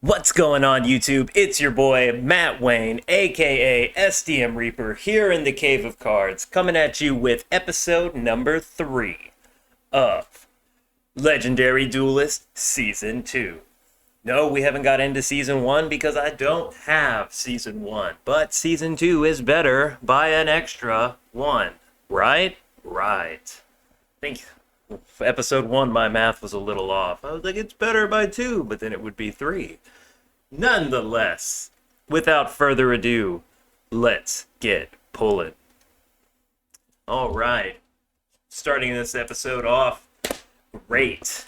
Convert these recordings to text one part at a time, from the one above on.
What's going on, YouTube? It's your boy, Matt Wayne, aka SDM Reaper, here in the Cave of Cards, coming at you with episode number 3 of Legendary Duelist Season 2. No, we haven't got into Season 1 because I don't have Season 1, but Season 2 is better by an extra 1, right? Right. I think for episode 1, my math was a little off. I was like, it's better by 2, but then it would be 3. Nonetheless, without further ado, let's get pulling. All right, starting this episode off, great.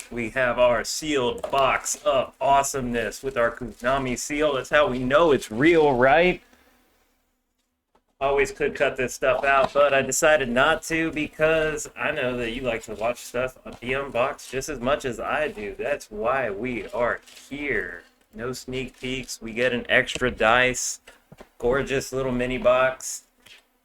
We have our sealed box of awesomeness with our Konami seal. That's how we know it's real, right? Always could cut this stuff out, but I decided not to because I know that you like to watch stuff be unboxed just as much as I do. That's why we are here. No sneak peeks. We get an extra dice. Gorgeous little mini box.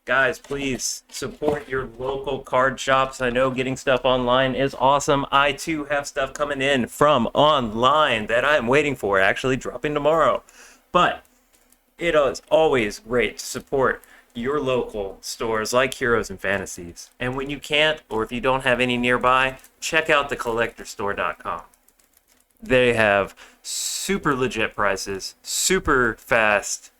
Guys, please support your local card shops. I know getting stuff online is awesome. I too have stuff coming in from online that I'm waiting for, actually dropping tomorrow. But it is always great to support your local stores like Heroes and Fantasies. And when you can't, or if you don't have any nearby, check out thecollectorstore.com. They have super legit prices, super fast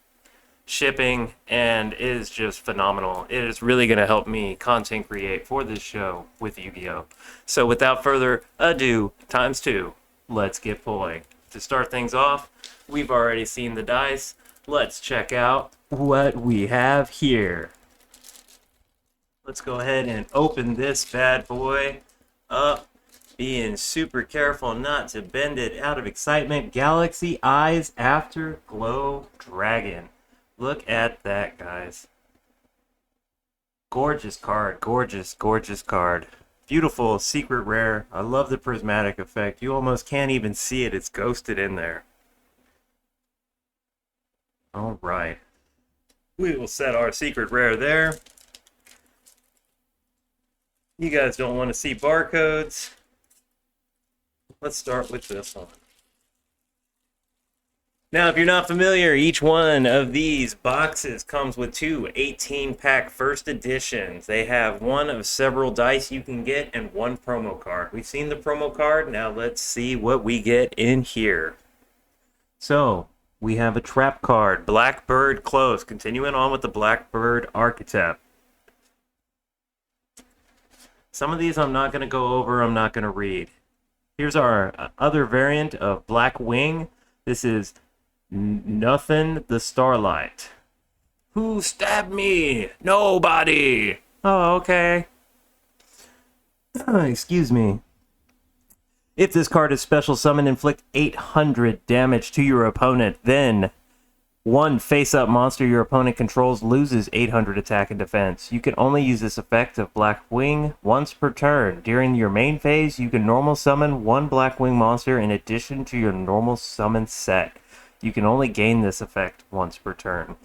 shipping, and it is just phenomenal. It is really going to help me content create for this show with Yu-Gi-Oh! So without further ado, times 2, let's get pulling. To start things off, we've already seen the dice. Let's check out what we have here. Let's go ahead and open this bad boy up. Being super careful not to bend it out of excitement. Galaxy Eyes Afterglow Dragon. Look at that, guys. Gorgeous card. Gorgeous, gorgeous card. Beautiful, secret rare. I love the prismatic effect. You almost can't even see it. It's ghosted in there. Alright. We will set our secret rare there. You guys don't want to see barcodes. Let's start with this one. Now, if you're not familiar, each one of these boxes comes with 2 18-pack first editions. They have one of several dice you can get and 1 promo card. We've seen the promo card. Now let's see what we get in here. So, we have a trap card, Blackbird Close, continuing on with the Blackbird Archetype. Some of these I'm not going to go over, I'm not going to read. Here's our other variant of Black Wing. This is Nothing the Starlight. Who stabbed me? Nobody. Oh, okay. Excuse me. If this card is special summon, inflict 800 damage to your opponent, then one face-up monster your opponent controls loses 800 attack and defense. You can only use this effect of Black Wing once per turn. During your main phase, you can normal summon 1 Black Wing monster in addition to your normal summon set. You can only gain this effect once per turn.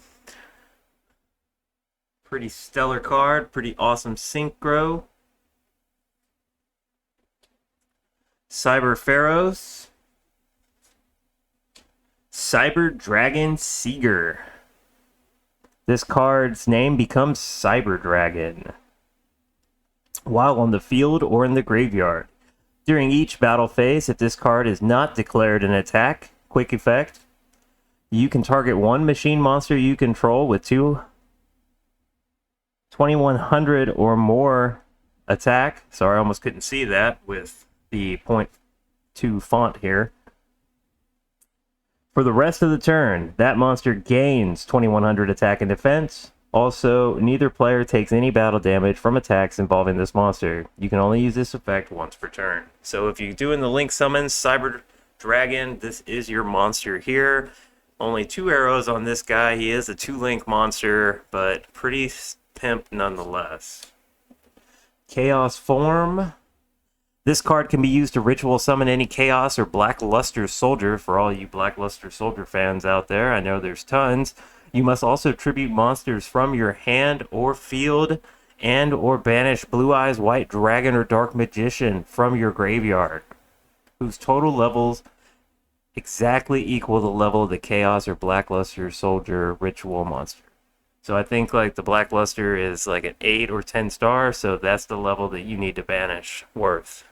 Pretty stellar card, pretty awesome synchro. Cyber Pharaohs. Cyber Dragon Seeger. This card's name becomes Cyber Dragon while on the field or in the graveyard. During each battle phase, if this card is not declared an attack, quick effect, you can target 1 machine monster you control with 2100 or more attack. Sorry, I almost couldn't see that with the .2 font here. For the rest of the turn, that monster gains 2100 attack and defense. Also, neither player takes any battle damage from attacks involving this monster. You can only use this effect once per turn. So if you're doing the Link summons, Cyber Dragon, this is your monster here. Only 2 arrows on this guy. He is a 2-link monster, but pretty pimp nonetheless. Chaos Form. This card can be used to ritual summon any Chaos or Black Luster Soldier. For all you Black Luster Soldier fans out there, I know there's tons. You must also tribute monsters from your hand or field and or banish Blue Eyes White Dragon or Dark Magician from your graveyard, whose total levels exactly equal the level of the Chaos or Blackluster Soldier Ritual monster. So I think like the Blackluster is like an 8 or 10 star, so that's the level that you need to banish Worth.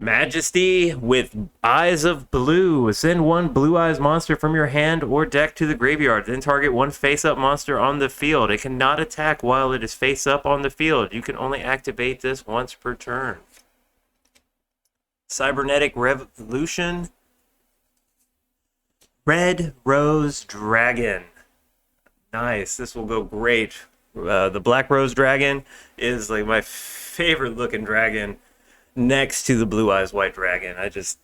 Majesty with Eyes of Blue. Send one Blue Eyes monster from your hand or deck to the graveyard. Then target one face-up monster on the field. It cannot attack while it is face-up on the field. You can only activate this once per turn. Cybernetic Revolution. Red Rose Dragon. Nice. This will go great. The Black Rose Dragon is like my favorite looking dragon next to the Blue Eyes White Dragon. I just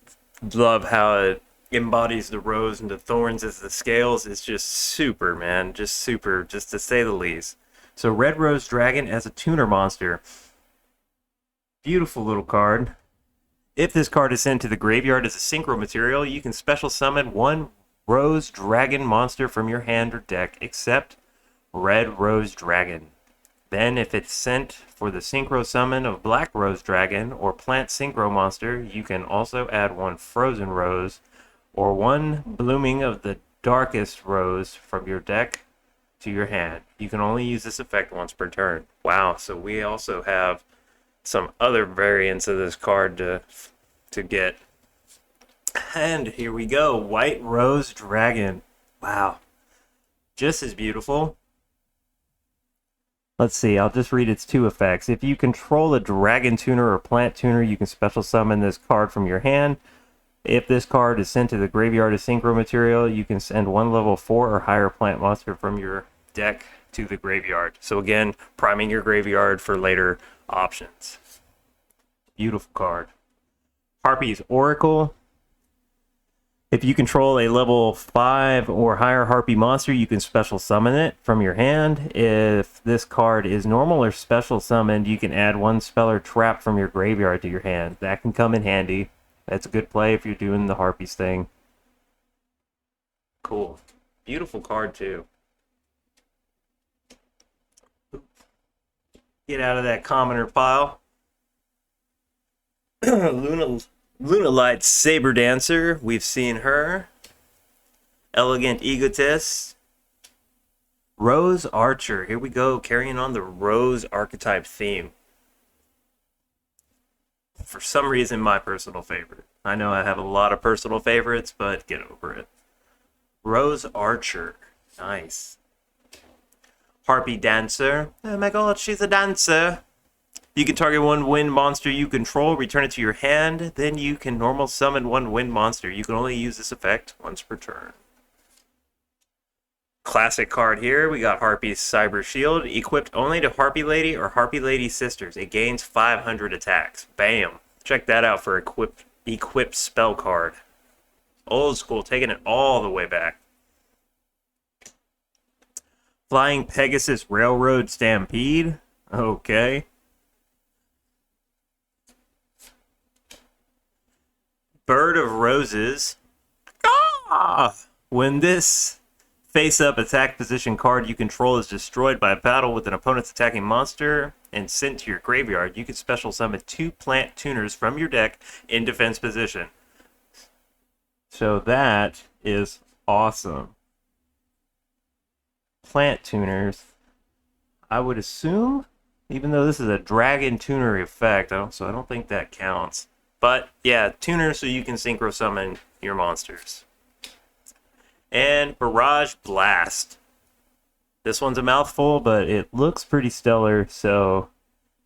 love how it embodies the rose and the thorns as the scales. It's just super, man. Just super, just to say the least. So Red Rose Dragon as a tuner monster. Beautiful little card. If this card is sent to the graveyard as a synchro material, you can special summon one Rose Dragon monster from your hand or deck, except Red Rose Dragon. Then, if it's sent for the synchro summon of Black Rose Dragon or Plant Synchro monster, you can also add one Frozen Rose or one Blooming of the Darkest Rose from your deck to your hand. You can only use this effect once per turn. Wow, so we also have some other variants of this card to get. And here we go, White Rose Dragon. Wow, just as beautiful. Let's see, I'll just read its two effects. If you control a Dragon Tuner or Plant Tuner, you can special summon this card from your hand. If this card is sent to the graveyard as synchro material, you can send one level 4 or higher plant monster from your deck to the graveyard. So again, priming your graveyard for later options. Beautiful card. Harpy's Oracle. If you control a level 5 or higher Harpy monster, you can special summon it from your hand. If this card is normal or special summoned, you can add one spell or trap from your graveyard to your hand. That can come in handy. That's a good play if you're doing the Harpies thing. Cool. Beautiful card, too. Get out of that commoner pile. Lunalight Saber Dancer, we've seen her. Elegant Egotist. Rose Archer, here we go, carrying on the Rose archetype theme. For some reason, my personal favorite. I know I have a lot of personal favorites, but get over it. Rose Archer, nice. Harpy Dancer, oh my god, she's a dancer. You can target one wind monster you control, return it to your hand, then you can normal summon one wind monster. You can only use this effect once per turn. Classic card here, we got Harpy's Cyber Shield, equipped only to Harpy Lady or Harpy Lady Sisters. It gains 500 attacks. Bam! Check that out for equipped spell card. Old school, taking it all the way back. Flying Pegasus Railroad Stampede. Okay. Bird of Roses. Ah! When this face-up attack position card you control is destroyed by a battle with an opponent's attacking monster and sent to your graveyard, you can special summon 2 plant tuners from your deck in defense position. So that is awesome. Plant tuners. I would assume, even though this is a dragon tuner effect, so I don't think that counts. But yeah, tuner so you can synchro summon your monsters. And Barrage Blast. This one's a mouthful, but it looks pretty stellar, so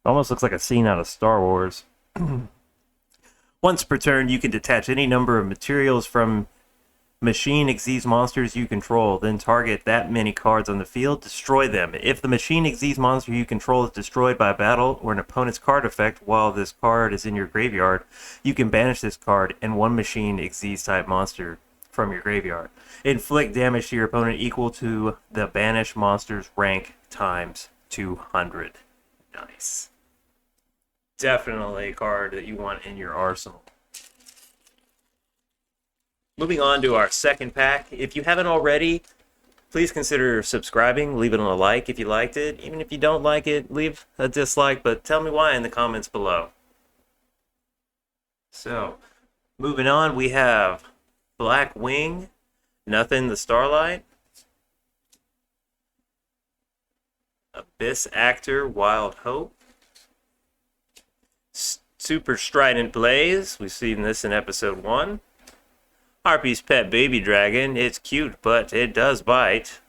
it almost looks like a scene out of Star Wars. Once per turn, you can detach any number of materials from machine exceeds monsters you control, then target that many cards on the field, destroy them. If the machine exceeds monster you control is destroyed by a battle or an opponent's card effect while this card is in your graveyard, you can banish this card and one machine exceeds type monster from your graveyard. Inflict damage to your opponent equal to the banished monster's rank times 200. Nice. Definitely a card that you want in your arsenal. Moving on to our second pack. If you haven't already, please consider subscribing, leaving a like if you liked it. Even if you don't like it, leave a dislike, but tell me why in the comments below. So, Moving on, we have Black Wing, Nothing the Starlight, Abyss Actor, Wild Hope, Super Strident Blaze, we've seen this in episode 1. Harpy's Pet Baby Dragon, it's cute, but it does bite.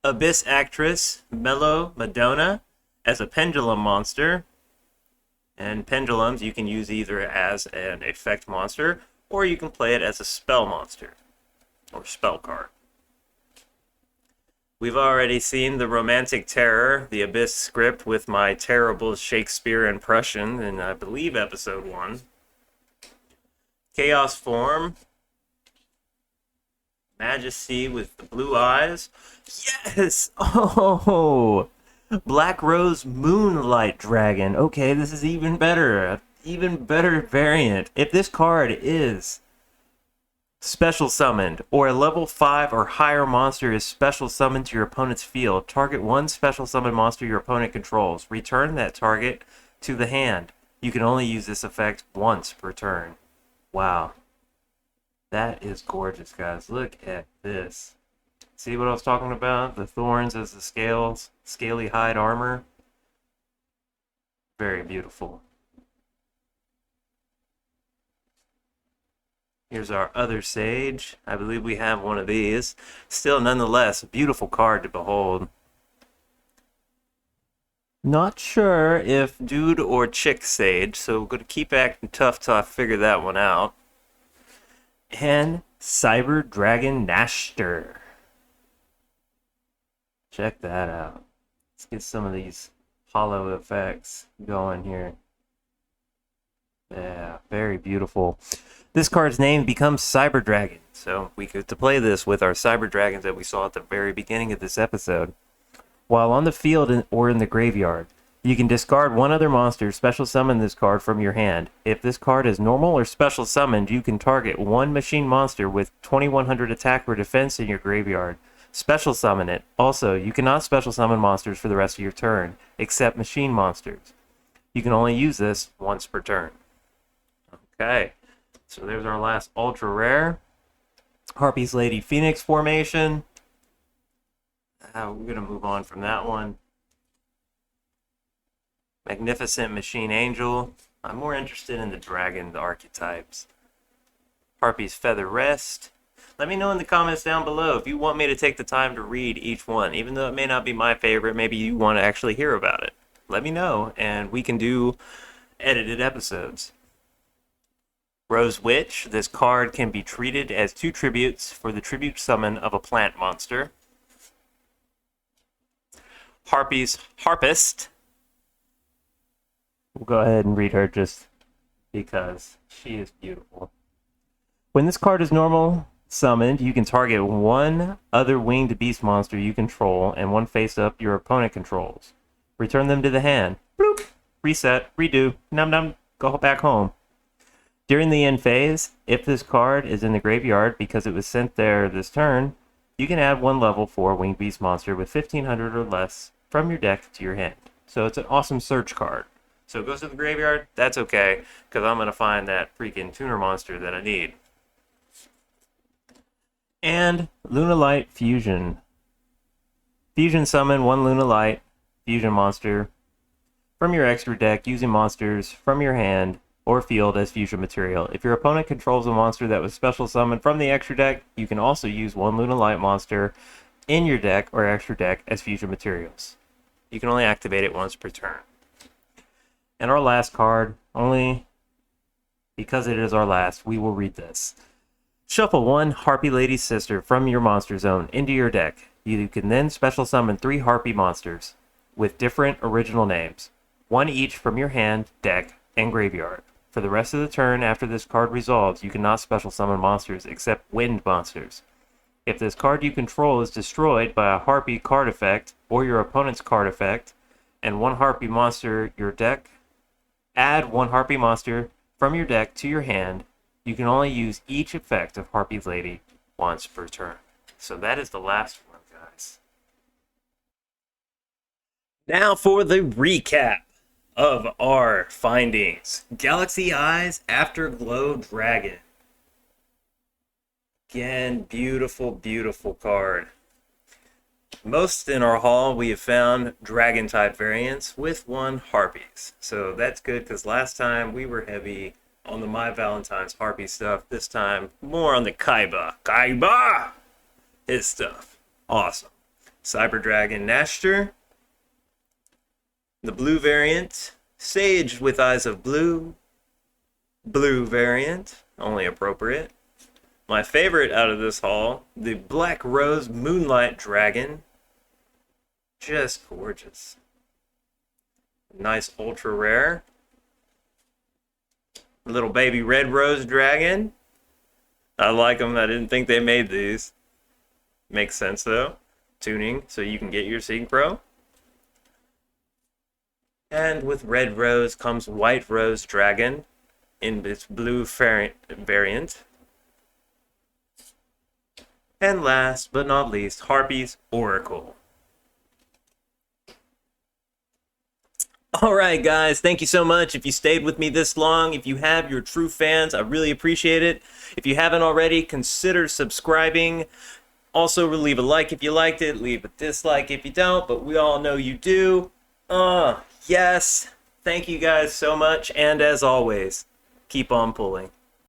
Abyss Actress, Mellow Madonna, as a pendulum monster. And pendulums you can use either as an effect monster, or you can play it as a spell monster, or spell card. We've already seen the Romantic Terror, the Abyss script with my terrible Shakespeare impression in, I believe, episode 1. Chaos Form, Majesty with the blue eyes. Yes! Oh! Black Rose Moonlight Dragon. Okay, this is even better. An even better variant. If this card is special summoned, or a level 5 or higher monster is special summoned to your opponent's field, target one special summoned monster your opponent controls. Return that target to the hand. You can only use this effect once per turn. Wow. That is gorgeous, guys. Look at this. See what I was talking about? The thorns as the scales, scaly hide armor. Very beautiful. Here's our other Sage. I believe we have one of these. Still, nonetheless, a beautiful card to behold. Not sure if dude or chick Sage, so we're going to keep acting tough till I figure that one out. And Cyber Dragon Nashter. Check that out. Let's get some of these hollow effects going here. Yeah, very beautiful. This card's name becomes Cyber Dragon, so we get to play this with our Cyber Dragons that we saw at the very beginning of this episode. While on the field or in the graveyard, you can discard one other monster, special summon this card from your hand. If this card is normal or special summoned, you can target one machine monster with 2100 attack or defense in your graveyard. Special summon it. Also, you cannot special summon monsters for the rest of your turn, except machine monsters. You can only use this once per turn. Okay, so there's our last ultra rare. Harpy's Lady Phoenix formation. We're going to move on from that one. Magnificent Machine Angel. I'm more interested in the dragon archetypes. Harpy's Feather Rest. Let me know in the comments down below if you want me to take the time to read each one. Even though it may not be my favorite, maybe you want to actually hear about it. Let me know, and we can do edited episodes. Rose Witch. This card can be treated as 2 tributes for the tribute summon of a plant monster. Harpy's Harpist. We'll go ahead and read her just because she is beautiful. When this card is normal summoned, you can target one other winged beast monster you control and one face-up your opponent controls. Return them to the hand. Bloop. Reset. Redo. Num num. Go back home. During the end phase, if this card is in the graveyard because it was sent there this turn, you can add one level 4 winged beast monster with 1500 or less from your deck to your hand. So it's an awesome search card. So it goes to the graveyard, that's okay, because I'm going to find that freaking tuner monster that I need. And Lunalight Fusion. Fusion summon one Lunalight Fusion monster from your extra deck using monsters from your hand or field as fusion material. If your opponent controls a monster that was special summoned from the extra deck, you can also use one Lunalight monster in your deck or extra deck as fusion materials. You can only activate it once per turn. And our last card, only because it is our last, we will read this. Shuffle one Harpy Lady's Sister from your monster zone into your deck. You can then special summon 3 Harpy monsters with different original names, one each from your hand, deck, and graveyard. For the rest of the turn after this card resolves, you cannot special summon monsters except wind monsters. If this card you control is destroyed by a Harpy card effect or your opponent's card effect, and one Harpy monster your deck, add one Harpy monster from your deck to your hand. You can only use each effect of Harpy Lady once per turn. So that is the last one, guys. Now for the recap of our findings. Galaxy Eyes Afterglow Dragon. Again, beautiful, beautiful card. Most in our haul, we have found dragon type variants with one harpies. So that's good because last time we were heavy on the My Valentine's harpy stuff. This time, more on the Kaiba. Kaiba! His stuff. Awesome. Cyber Dragon Nashter. The blue variant. Sage with Eyes of Blue. Blue variant. Only appropriate. My favorite out of this haul, the Black Rose Moonlight Dragon. Just gorgeous. Nice ultra rare. Little baby Red Rose Dragon. I like them. I didn't think they made these. Makes sense though. Tuning so you can get your Synchro. And with Red Rose comes White Rose Dragon in this blue variant. And last but not least, Harpy's Oracle. Alright guys, thank you so much if you stayed with me this long. If you have, you're true fans, I really appreciate it. If you haven't already, consider subscribing. Also, leave a like if you liked it, leave a dislike if you don't, but we all know you do. Yes, thank you guys so much, and as always, keep on pulling.